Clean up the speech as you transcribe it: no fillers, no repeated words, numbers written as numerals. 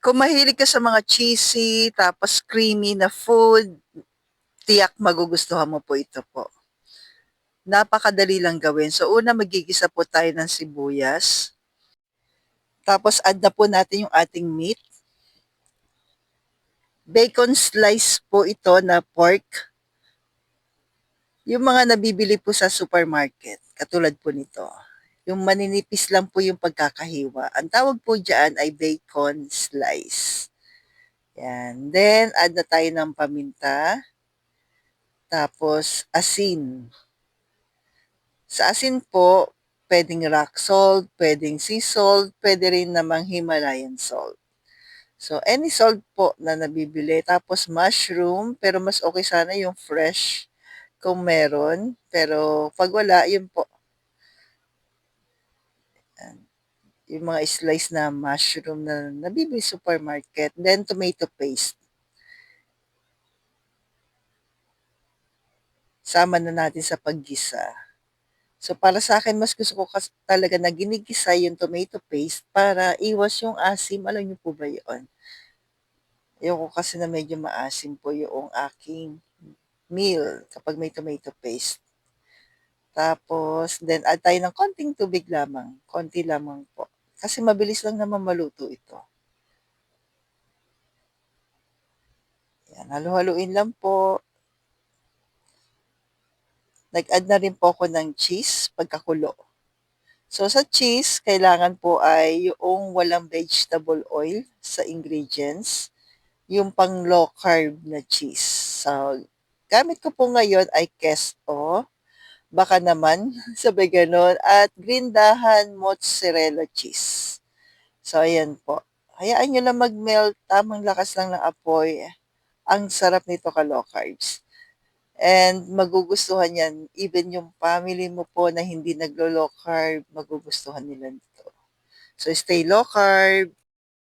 Kung mahilig ka sa mga cheesy, tapos creamy na food, tiyak magugustuhan mo po ito po. Napakadali lang gawin. So, una magigisa po tayo ng sibuyas. Tapos, add na po natin yung ating meat. Bacon slice po ito na pork. Yung mga nabibili po sa supermarket, katulad po nito. Yung maninipis lang po yung pagkakahiwa. Ang tawag po dyan ay bacon slice. Yan. Then, add na tayo ng paminta. Tapos, asin. Sa asin po, pwedeng rock salt, pwedeng sea salt, pwede rin namang Himalayan salt. So, any salt po na nabibili. Tapos, mushroom, pero mas okay sana yung fresh kung meron. Pero, pag wala, yun po. Yung mga slice na mushroom na nabibili sa supermarket. Then, tomato paste. Sama na natin sa paggisa. So, para sa akin, mas gusto ko talaga na ginigisa yung tomato paste para iwas yung asim. Alam niyo po ba yun? Ayoko kasi na medyo maasim po yung aking meal kapag may tomato paste. Tapos, then add tayo ng konting tubig lamang. Konti lamang po. Kasi mabilis lang naman maluto ito. Yan, halu-haluin lang po. Nag-add na rin po ako ng cheese pagkakulo. So, sa cheese, kailangan po ay yung walang vegetable oil sa ingredients. Yung pang low carb na cheese. So, gamit ko po ngayon ay kesto, baka naman, sabi ganon, at grindahan mozzarella cheese. So, ayan po. Hayaan nyo lang mag-melt, tamang lakas lang ng apoy. Ang sarap nito ka low carbs. And magugustuhan yan, even yung family mo po na hindi naglo-low carb, magugustuhan nila nito. So, stay low carb.